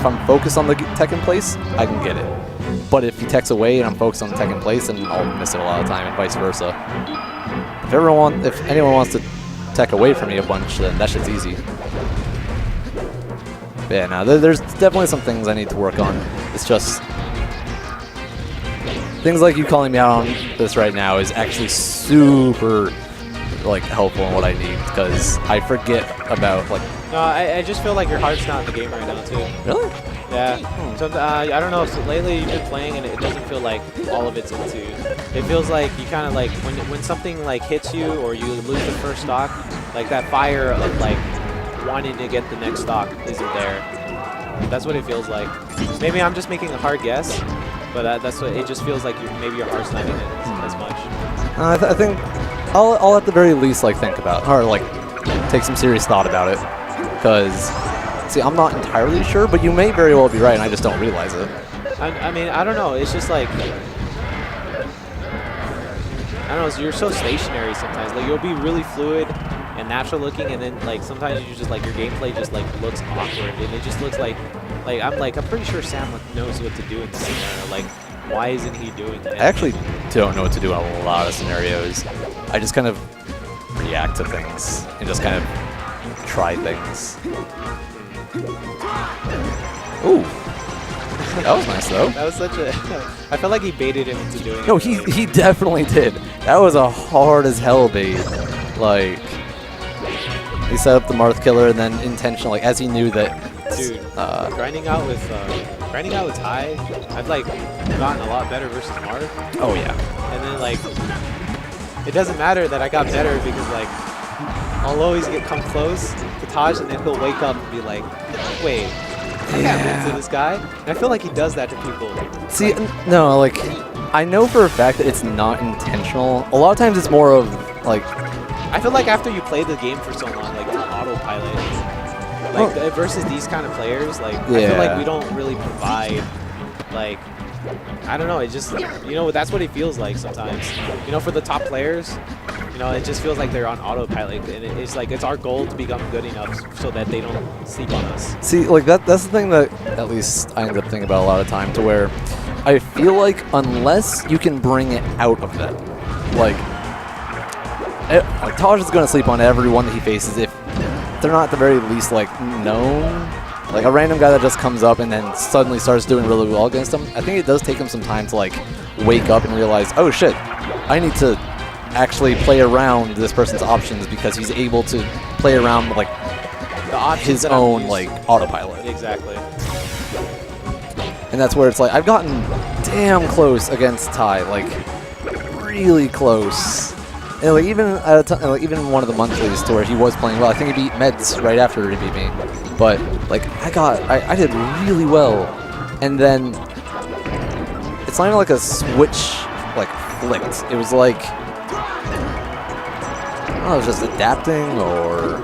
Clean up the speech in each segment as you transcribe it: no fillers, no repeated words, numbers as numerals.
if I'm focused on the tech in place, I can get it. But if he techs away and I'm focused on the tech in place, then I'll miss it a lot of time, and vice versa. If anyone wants to tech away from me a bunch, then that shit's easy. But yeah, no, there's definitely some things I need to work on. It's just things like you calling me out on this right now is actually super like helpful in what I need, because I forget about like. No, I just feel like your heart's not in the game right now too. Really? Yeah. So I don't know. So lately you've been playing and it doesn't feel like all of it's into you. It feels like you kind of like when something like hits you or you lose the first stock, like that fire of like wanting to get the next stock isn't there. That's what it feels like. Maybe I'm just making a hard guess, but that's what it just feels like. Maybe your heart's not in it as much. I think I'll at the very least like think about or like take some serious thought about it, because see, I'm not entirely sure, but you may very well be right, and I just don't realize it. I mean, I don't know. It's just like, I don't know. You're so stationary sometimes. Like you'll be really fluid and natural looking, and then like sometimes you just like your gameplay just like looks awkward, and it just looks like I'm pretty sure Sam knows what to do in this scenario. Like, why isn't he doing that? I actually don't know what to do in a lot of scenarios. I just kind of react to things and just kind of try things. Ooh. That was nice, though. That was such a... I felt like he baited him into doing it. No, he definitely did. That was a hard as hell bait. Like, he set up the Marth killer and then intentionally, as he knew that... Dude, grinding out with Ty, I've like gotten a lot better versus Marth. Oh, yeah. And then like, it doesn't matter that I got better because like, I'll always come close to Taj and then he'll wake up and be like, wait, I can't win to this guy. And I feel like he does that to people. See, no, like, I know for a fact that it's not intentional. A lot of times it's more of, like... I feel like after you play the game for so long, like, it's autopilot. Like, versus these kind of players, like, I feel like we don't really provide, like... I don't know, it just, you know, that's what it feels like sometimes. You know, for the top players, you know, it just feels like they're on autopilot, and it's like, it's our goal to become good enough so that they don't sleep on us. See, like, that's the thing that at least I end up thinking about a lot of time, to where I feel like unless you can bring it out of them, like Taj is going to sleep on everyone that he faces if they're not at the very least, like, known. Like a random guy that just comes up and then suddenly starts doing really well against him. I think it does take him some time to like wake up and realize, oh shit, I need to actually play around this person's options, because he's able to play around like the options his own like autopilot. Exactly. And that's where it's like I've gotten damn close against Ty, like really close. And like even at a like even one of the monthlies to where he was playing well. I think he beat Meds right after he beat me. But like I did really well, and then it's not even like a switch like flicked. It was like I don't know, it was just adapting, or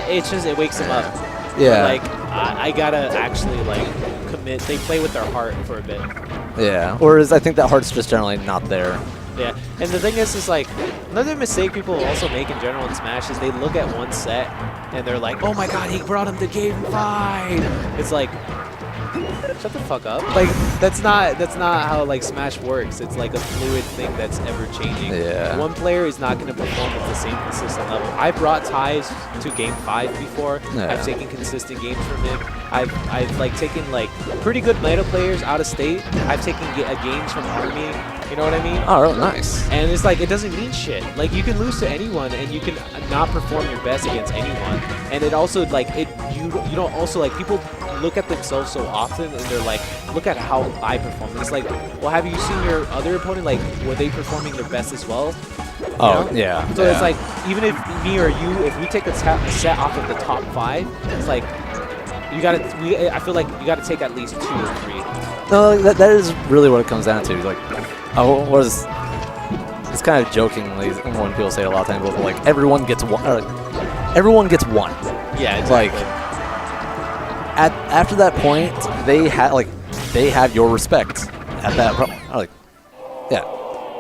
it's just it wakes him up. Yeah. Like I gotta actually like commit. They play with their heart for a bit. Yeah. Whereas I think that heart's just generally not there. Yeah, and the thing is like, another mistake people also make in general in Smash is they look at one set and they're like, oh my god, he brought him to game 5. It's like, shut the fuck up. Like, that's not how like Smash works. It's like a fluid thing that's ever changing. Yeah. One player is not going to perform at the same consistent level. I brought Ties to game 5 before. Yeah. I've taken consistent games from him. I've like taken like pretty good meta players out of state. I've taken games from Army. You know what I mean? Oh, nice. And it's like, it doesn't mean shit. Like, you can lose to anyone, and you can not perform your best against anyone. And it also, like, you don't also, like, people look at themselves so often, and they're like, look at how I perform. And it's like, well, have you seen your other opponent? Like, were they performing their best as well? You know? Yeah. So it's like, even if me or you, if we take a set off of the top 5, it's like, I feel like you gotta take at least 2 or 3. No, that is really what it comes down to. Like, it's kind of jokingly when people say it a lot of times, but like everyone gets one. Everyone gets one. Yeah, exactly. Like after that point, they have your respect at that point. Like, yeah,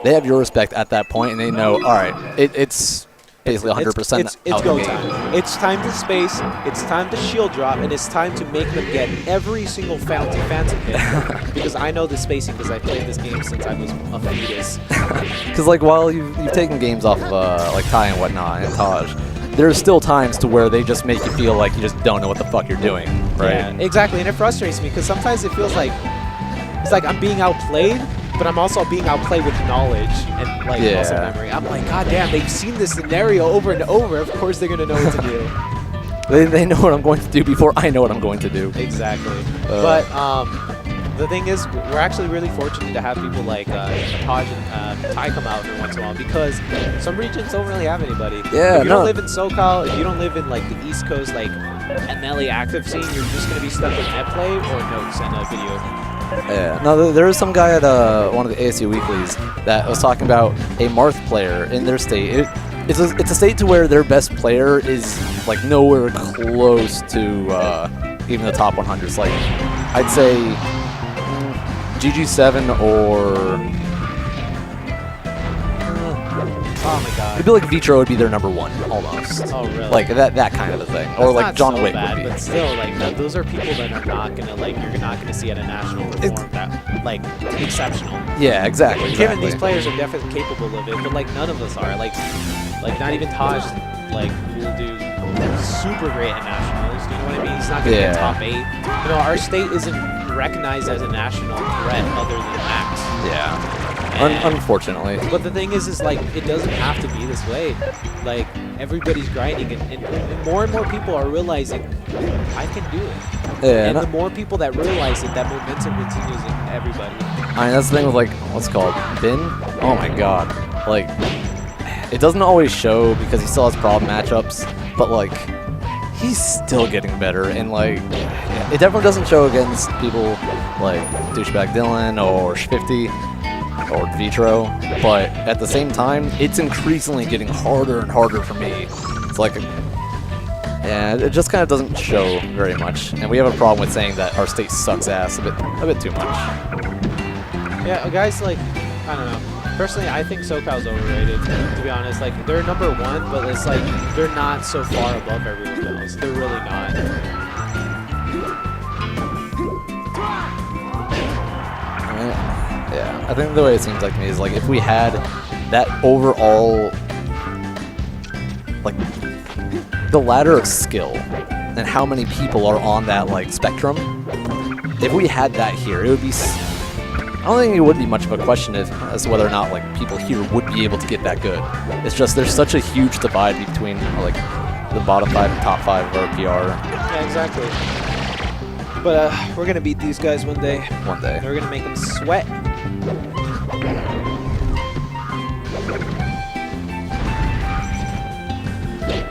they have your respect at that point, and they know, all right, it's basically 100% It's out go the gate. time. It's time to space. It's time to shield drop, and it's time to make them get every single phantom hit. Because I know the spacing because I played this game since I was a fetus. Because like while you've taken games off of like Ty and whatnot and Taj, there's still times to where they just make you feel like you just don't know what the fuck you're doing, right? Yeah, exactly, and it frustrates me because sometimes it feels like it's like I'm being outplayed, but I'm also being outplayed with knowledge and like muscle memory. I'm like, God damn, they've seen this scenario over and over. Of course they're gonna know what to do. They know what I'm going to do before I know what I'm going to do. Exactly. But the thing is, we're actually really fortunate to have people like Taj and Ty come out every once in a while because some regions don't really have anybody. Yeah, if you don't live in SoCal, if you don't live in like the East Coast, like MLA active scene, you're just gonna be stuck with net play or notes and a video. Yeah. No, there was some guy at one of the ASU weeklies that was talking about a Marth player in their state. It's a state to where their best player is like nowhere close to even the top 100s. Like I'd say GG7 or oh my god. it'd be like Vitro would be their #1 almost. Oh really? Like that kind of a thing. Or That's like not John so Wick bad, would be. but still, like those are people that are not gonna like you're not gonna see at a national perform that like exceptional. Yeah, exactly. Given these players are definitely capable of it, but like none of us are. Like not even Taj like will do super great at nationals. Do you know what I mean? He's not gonna get top 8. You know, our state isn't recognized as a national threat other than Max. Yeah. Unfortunately. But the thing is like it doesn't have to be this way. Like everybody's grinding, and more people are realizing I can do it. Yeah. And the more people that realize it, that momentum continues in everybody. I mean, that's the thing with like what's it called Bin. Oh my god, like it doesn't always show because he still has problem matchups, but like he's still getting better, and like it definitely doesn't show against people like douchebag Dylan or 50 or Vitro, but at the same time, it's increasingly getting harder and harder for me. It's like, yeah, it just kind of doesn't show very much, and we have a problem with saying that our state sucks ass a bit too much. Yeah, guys, like I don't know. Personally, I think SoCal's overrated. To be honest, like they're #1, but it's like they're not so far above everyone else. They're really not. Yeah, I think the way it seems like to me is like if we had that overall, like the ladder of skill and how many people are on that like spectrum, if we had that here, it would be, I don't think it would be much of a question as to whether or not like people here would be able to get that good. It's just there's such a huge divide between like the bottom 5 and top 5 of our PR. Yeah, exactly. But we're gonna beat these guys one day. One day. We're gonna make them sweat.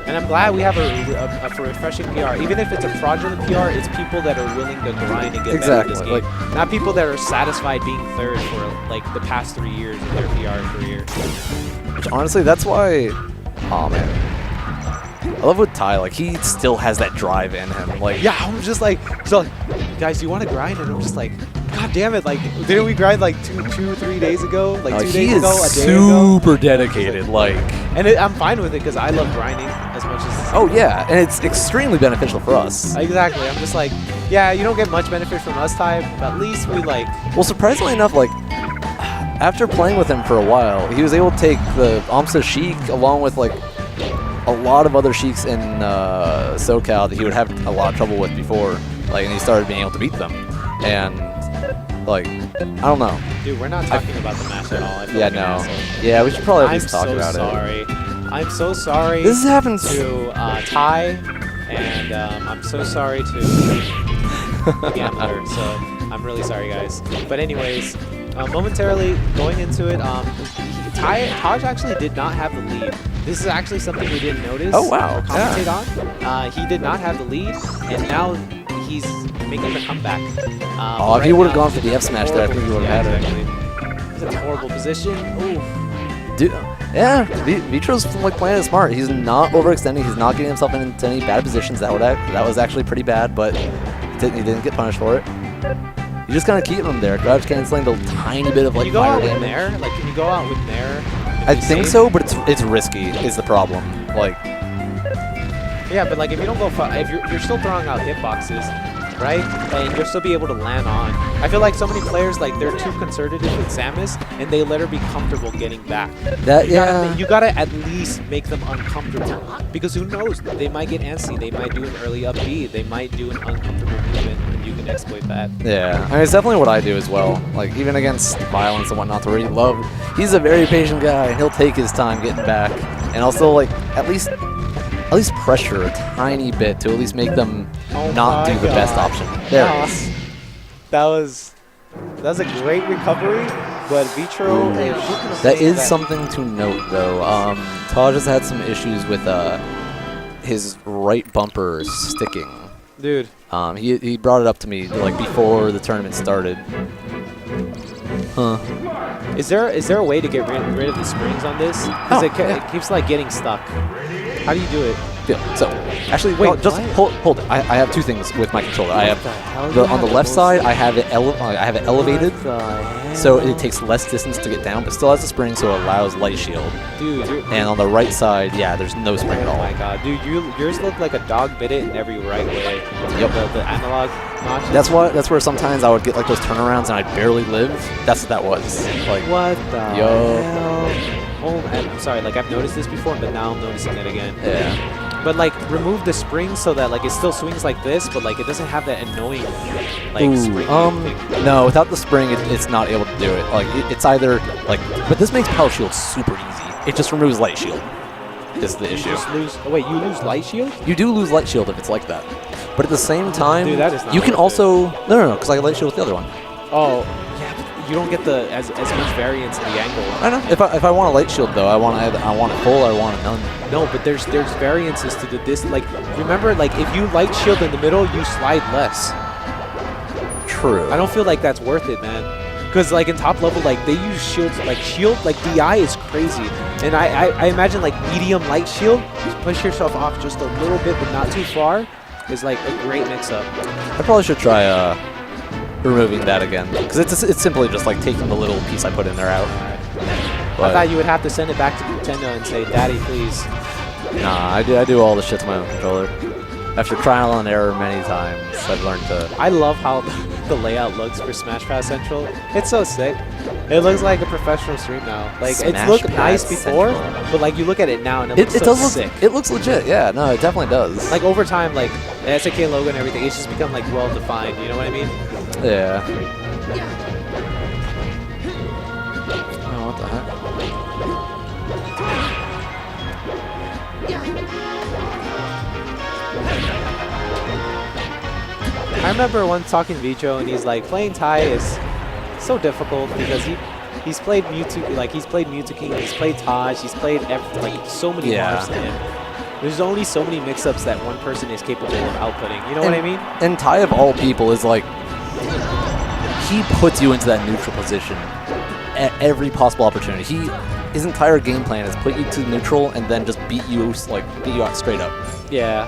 And I'm glad we have a refreshing PR. Even if it's a fraudulent PR, it's people that are willing to grind and get better at this game. Like, not people that are satisfied being third for like the past 3 years of their PR career. Which honestly, that's why, oh man. I love with Ty, like he still has that drive in him. Like, yeah, I'm just like, so guys, do you want to grind? And I'm just like, God damn it! Like, didn't we grind like 3 days ago? Like 2 days ago, a day ago. Super dedicated, like. And I'm fine with it because I love grinding as much as. Oh yeah, and it's extremely beneficial for us. Exactly. I'm just like, yeah, you don't get much benefit from us, Ty, but at least we like. Well, surprisingly enough, like after playing with him for a while, he was able to take the AMSA Sheik along with like a lot of other Sheiks in SoCal that he would have a lot of trouble with before, like, and he started being able to beat them, and like, I don't know. Dude, we're not talking about the match at all. I feel yeah, like no. Yeah, we should probably at least talk about it. I'm so sorry. This happens to Ty, and I'm so sorry to the gambler. So I'm really sorry, guys. But anyways, momentarily going into it, Taj actually did not have the lead. This is actually something we didn't notice. Oh wow! Or commentate on. He did not have the lead, and now he's making the comeback. If he would have gone for the F smash there, I think he would have had it. It's a horrible position. Ooh. Dude, yeah, Vitro's like playing it smart. He's not overextending. He's not getting himself into any bad positions. That was actually pretty bad, but he didn't get punished for it. You just kind of keep him there. Gravage canceling the tiny bit of like fire damage. Like, can you go out with Nair? I think so, but it's risky is the problem. Like, Yeah, but like if you don't go, if you're still throwing out hitboxes, right, and you'll still be able to land on. I feel like so many players like they're too conservative with Samus, and they let her be comfortable getting back. You gotta at least make them uncomfortable, because who knows? They might get antsy. They might do an early up B. They might do an uncomfortable movement, and you can exploit that. Yeah, I mean, it's definitely what I do as well. Like, even against violence and whatnot, to really love. He's a very patient guy, and he'll take his time getting back, and also like at least pressure a tiny bit to at least make them not do the best option. There it is. That was a great recovery, but Vitro. That is something to note, though. Taj has had some issues with his right bumper sticking. Dude. He brought it up to me like before the tournament started. Huh. Is there a way to get rid of the springs on this? Because it keeps like getting stuck. How do you do it? Yeah, so, actually, wait, just hold it. I have two things with my controller. I have on the left side, I have it elevated, so it takes less distance to get down, but still has a spring, so it allows light shield. Dude, and on the right side, yeah, there's no spring at all. Oh my god, dude, yours look like a dog bit it in every right way. Yep. The analog notches. That's where sometimes I would get like those turnarounds and I'd barely live. That's what that was. Like, what the hell? Oh, I'm sorry, like I've noticed this before, but now I'm noticing it again. Yeah. But like remove the spring so that like it still swings like this, but like it doesn't have that annoying like spring thing. No, without the spring, it's not able to do it. Like it's either like, but this makes power shield super easy. It just removes light shield. Is the issue. Wait, you lose light shield? You do lose light shield if it's like that. But at the same time, dude, that is not you can also no, because I get light shield with the other one. Oh. You don't get the as much variance in the angle. I know. If I want a light shield though, I want it full or I want it none. No, but there's variances to this. Like remember, like if you light shield in the middle, you slide less. True. I don't feel like that's worth it, man. Because like in top level, like they use shields like DI is crazy, and I imagine like medium light shield, just push yourself off just a little bit but not too far, is like a great mix-up. I probably should try removing that again, because it's simply just like taking the little piece I put in there out. I thought you would have to send it back to Nintendo and say, "Daddy, please." Nah, I do all the shit to my own controller. After trial and error many times, I've learned to. I love how the layout looks for Smash Pass Central. It's so sick. It looks like a professional stream now. Like it looked nice before, but like you look at it now and it looks sick. It looks legit. Yeah, no, it definitely does. Like over time, like the SAK logo and everything, it's just become like well defined. You know what I mean? Yeah. Oh, what the heck? I remember once talking to Vitro, and he's like, playing Tai is so difficult because he's played Mewtwo, like he's played Mewtwo King, he's played Taj, he's played like so many Marths to him. There's only so many mix-ups that one person is capable of outputting. You know what I mean? And Tai of all people is like, he puts you into that neutral position at every possible opportunity. His entire game plan is put you to neutral and then just beat you out straight up. Yeah.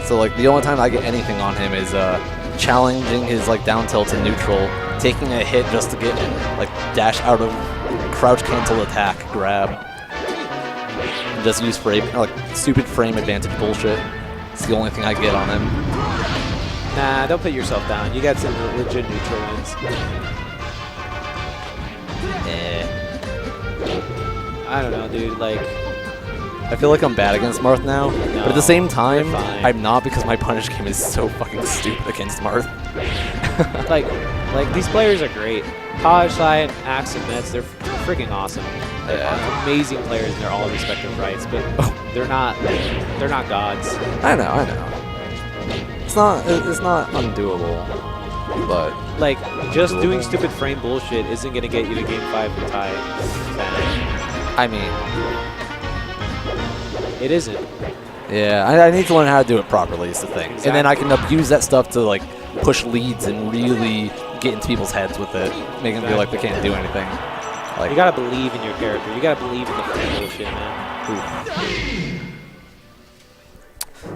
So like the only time I get anything on him is challenging his like down tilt to neutral, taking a hit just to get like dash out of crouch cancel attack grab. And just use stupid frame advantage bullshit. It's the only thing I get on him. Nah, don't put yourself down. You got some legit neutral wins. I don't know, dude. Like, I feel like I'm bad against Marth now, no, but at the same time, I'm not because my punish game is so fucking stupid against Marth. like these players are great. Taj, Sai, and Axe and Mets, they're freaking awesome. They're amazing players in their all respective rights, but they're not gods. I know. It's not undoable, but like just doing stupid frame bullshit isn't gonna get you to Game 5 with Tai. I mean, it isn't. Yeah, I need to learn how to do it properly is the thing. Exactly. And then I can abuse that stuff to like push leads and really get into people's heads with it, make them feel like they can't do anything. Like, you gotta believe in your character. You gotta believe in the frame bullshit, man.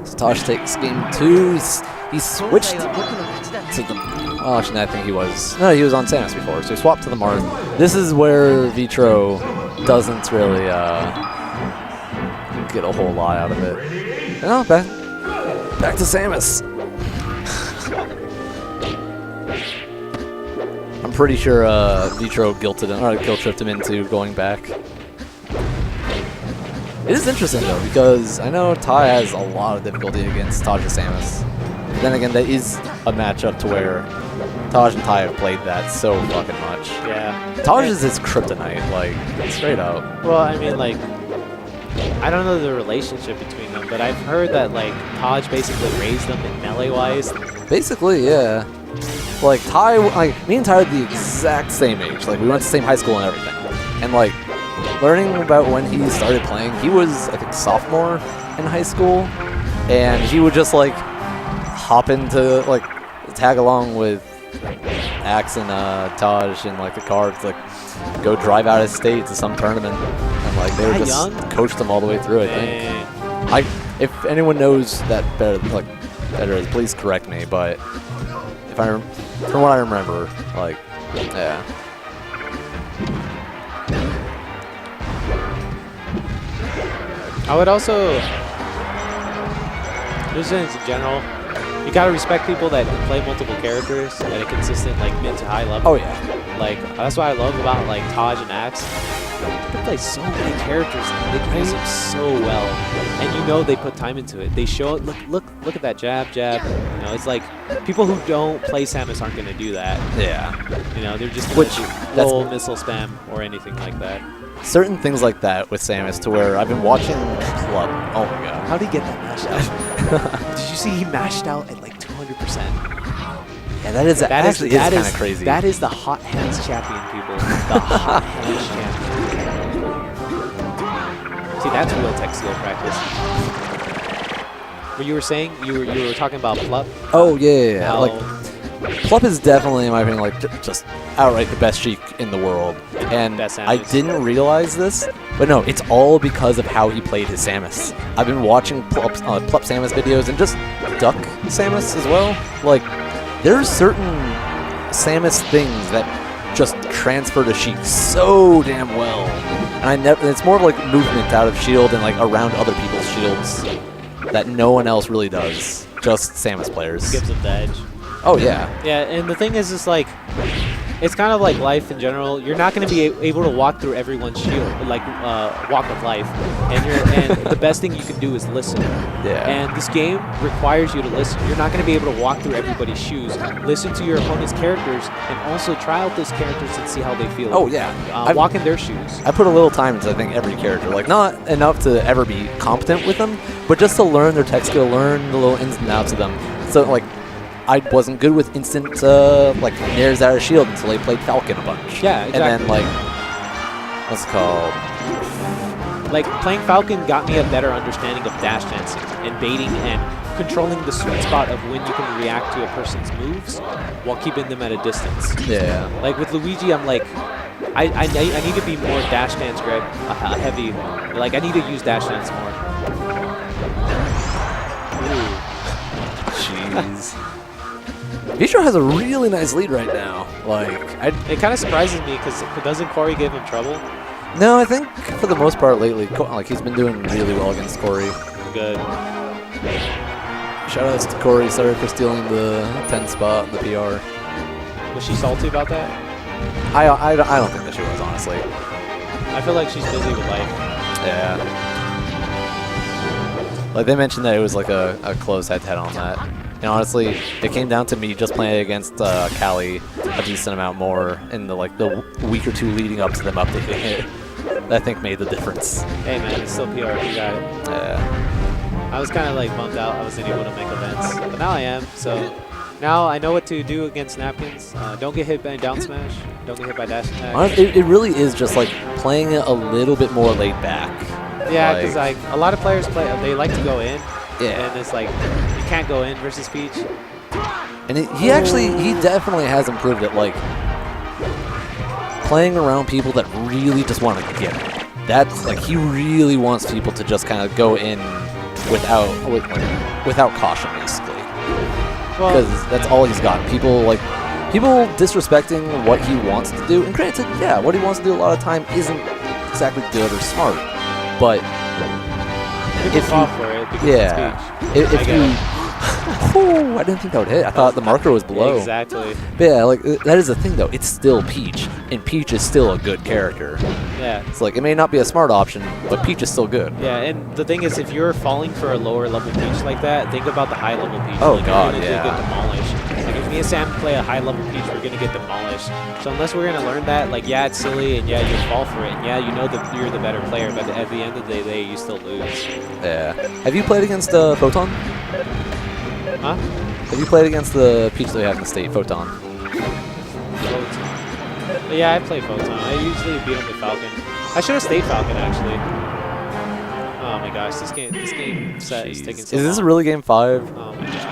So Tosh takes game 2. He switched to the... Well, actually, I think he was... No, he was on Samus before, so he swapped to the Marth. This is where Vitro doesn't really get a whole lot out of it. No, back to Samus. I'm pretty sure Vitro guilt tripped him into going back. It is interesting though, because I know Ty has a lot of difficulty against Taj and Samus. But then again, that is a matchup to where Taj and Ty have played that so fucking much. Yeah. Taj is his kryptonite, like, straight up. Well, I mean, like, I don't know the relationship between them, but I've heard that, like, Taj basically raised them in melee-wise. Basically, yeah. Like, Ty, like, me and Ty are the exact same age. Like, we went to the same high school and everything. And, like, learning about when he started playing, he was, I think, sophomore in high school. And he would just, like, hop into, like, tag along with Axe and Taj in, like, the car to, like, go drive out of state to some tournament. And, like, they would just coach them all the way through, I think. If anyone knows that better, please correct me, but from what I remember, like, yeah. I would also, just in general, you gotta respect people that can play multiple characters at a consistent, like, mid to high level. Oh yeah. Like, that's what I love about, like, Taj and Axe. They play so many characters and they play them so well, and you know they put time into it. They show it. Look at that jab. You know, it's like people who don't play Samus aren't gonna do that. Yeah. You know, they're just gonna roll missile spam or anything like that. Certain things like that with Samus, to where I've been watching Club. Oh my god. How did he get that mashed out? Did you see he mashed out at like 200%? Yeah, that is kind of crazy. That is the hot hands champion, people. The hot hands champion. See, that's real tech skill practice. What you were saying, you were talking about Plup. Oh yeah. Like, Plup is definitely, in my opinion, like just outright the best Sheik in the world. And I didn't realize this, but no, it's all because of how he played his Samus. I've been watching Plup Samus videos and just Duck Samus as well. Like, there's certain Samus things that just transfer to Sheik so damn well. And it's more of like movement out of shield and like around other people's shields that no one else really does. Just Samus players. Gives them the edge. Oh yeah. Yeah, and the thing is like, it's kind of like life in general. You're not going to be able to walk through everyone's shield, like walk of life. And the best thing you can do is listen. Yeah. And this game requires you to listen. You're not going to be able to walk through everybody's shoes. Listen to your opponent's characters and also try out those characters and see how they feel. Oh yeah. Walk in their shoes. I put a little time into, I think, every character. Like, not enough to ever be competent with them, but just to learn their tech skill, learn the little ins and outs of them. So like, I wasn't good with instant, like, nairs out of shield until I played Falcon a bunch. Yeah, exactly. And then, like, what's it called? Like, playing Falcon got me a better understanding of dash dancing and baiting and controlling the sweet spot of when you can react to a person's moves while keeping them at a distance. Yeah. Like, with Luigi, I'm like, I need to be more dash dance grab heavy. Like, I need to use dash dance more. Ooh. Jeez. Vitro has a really nice lead right now. Like, it kind of surprises me because doesn't Corey give him trouble? No, I think for the most part lately, like, he's been doing really well against Corey. Good. Shoutouts to Corey. Sorry for stealing the 10th spot in the PR. Was she salty about that? I don't think that she was, honestly. I feel like she's busy with life. Yeah. Like, they mentioned that it was like a close head-to-head on that. And honestly, it came down to me just playing against Callie a decent amount more in the week or two leading up to them updating it. That, I think, made the difference. Hey man, it's still PR. You got it. Yeah. I was kind of like bummed out I wasn't able to make events, but now I am. So now I know what to do against napkins. Don't get hit by down smash. Don't get hit by dash attack. Honestly, it really is just like playing it a little bit more laid back. Yeah, because like a lot of players they like to go in. Yeah. And it's like, you can't go in versus Peach. And he definitely has improved it, like, playing around people that really just want to get it. That's, like, he really wants people to just kind of go in without caution, basically. Because that's all he's got. People disrespecting what he wants to do. And granted, yeah, what he wants to do a lot of time isn't exactly good or smart. But People fall for it because it's Peach. If you... Oh, I didn't think that would hit. I thought the marker was below. Yeah, exactly. But yeah, like, that is the thing, though. It's still Peach, and Peach is still a good character. Yeah. It's like, it may not be a smart option, but Peach is still good. Yeah, and the thing is, if you're falling for a lower level Peach like that, think about the high level Peach. Oh, like, God, you're gonna get demolished. Like, if me and Sam play a high level Peach, we're gonna get demolished. So unless we're gonna learn that, like, yeah, it's silly, and yeah, you fall for it, and yeah, you know that you're the better player, but at the end of the day, you still lose. Yeah. Have you played against Photon? Huh? Have you played against the Peach that we have in the state, Photon? Photon. Yeah, I play Photon. I usually beat him with Falcon. I should have stayed Falcon, actually. Oh my gosh, this game set is taking so long. Is this really game 5? Oh my gosh. Oh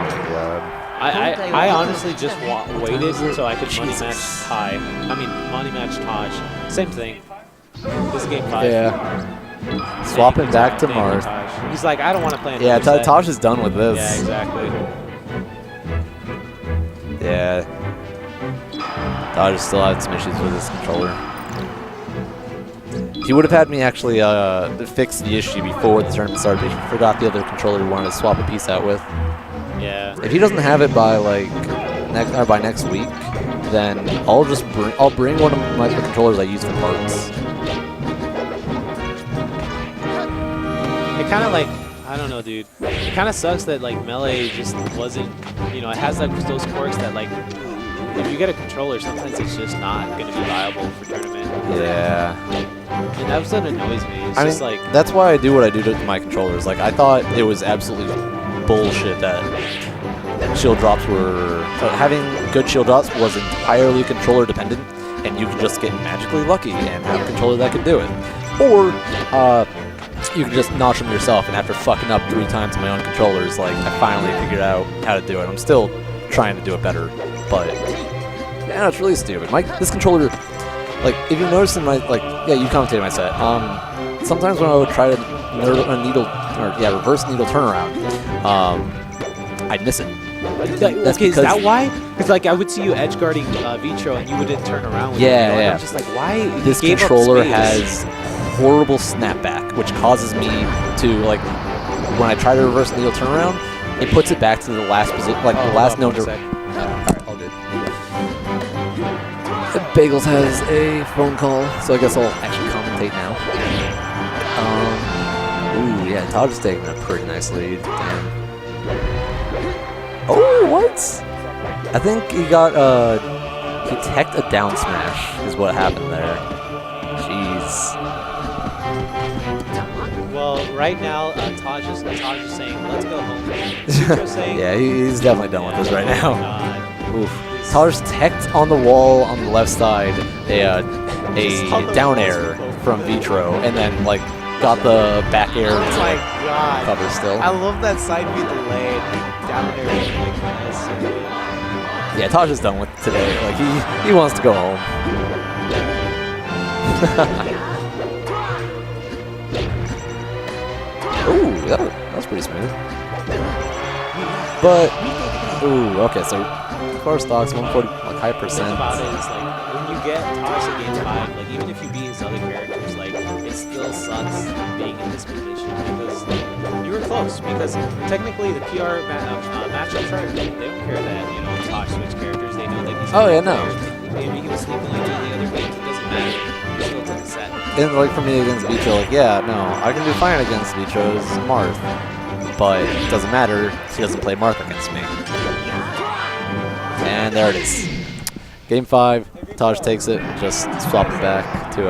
my god. I honestly just waited so I could money match Ty. I mean, money match Taj. Same thing. This is game 5. Yeah. Swap it back to Marth. He's like, I don't want to play another Yeah, set. Taj is done with this. Yeah, exactly. Yeah. Taj still had some issues with his controller. He would have had me actually fix the issue before the tournament started, but he forgot the other controller he wanted to swap a piece out with. Yeah. If he doesn't have it by like by next week, then I'll bring one of the controllers I use for parts. It kind of like, I don't know, dude. It kind of sucks that like Melee just wasn't, you know, it has like those quirks that like, if you get a controller, sometimes it's just not going to be viable for tournament. Yeah. And that was what annoys me. It's just like, that's why I do what I do to my controllers. Like, I thought it was absolutely bullshit that shield drops were... having good shield drops was entirely controller dependent, and you could just get magically lucky and have a controller that could do it. Or, you can just notch them yourself, and after fucking up 3 times on my own controllers, like, I finally figured out how to do it. I'm still trying to do it better, but yeah, it's really stupid. This controller, like, if you notice in my, like, yeah, you commentated my set. Sometimes when I would try to reverse needle turnaround, I'd miss it. That's okay, is that why? Because like I would see you edge guarding Vitro and you wouldn't turn around with yeah, it. yeah. I'm just like, why? This controller has horrible snapback, which causes me to, like, when I try to reverse needle turnaround, it puts it back to the last position, like the last known direction. Alright, all good. Bagels has a phone call, so I guess I'll actually commentate now. Ooh, yeah, Taj is taking a pretty nice lead. Damn. Oh, what? I think he got, he teched a down smash, is what happened there. Jeez. Well, right now, Taj is saying, let's go home. Vitro's saying... Yeah, he's definitely done with this right now. God. Oof. Taj teched on the wall on the left side a down air from Vitro, and then, like, got the back air Oh my god. cover still. I love that side B delayed down air. Yeah, Taj is done with today. Like, he wants to go home. Ooh, that was pretty smooth. But, ooh, okay, so car stocks 140, like, high percent. The thing about it is, like, when you get Taj to game 5, like, even if you beat his other characters, like, it still sucks being in this position because you were close. Because technically, the PR matchups, right? They don't care that, you know, Taj switch characters. They know that he's. Oh yeah, no. Maybe he was sleepily doing the other games. It doesn't matter. He still took the set. And like for me against Vitro, like, yeah, no, I can do fine against Vitro's Marth, but it doesn't matter. He doesn't play Marth against me. And there it is. Game 5, Taj takes it, just swap it back to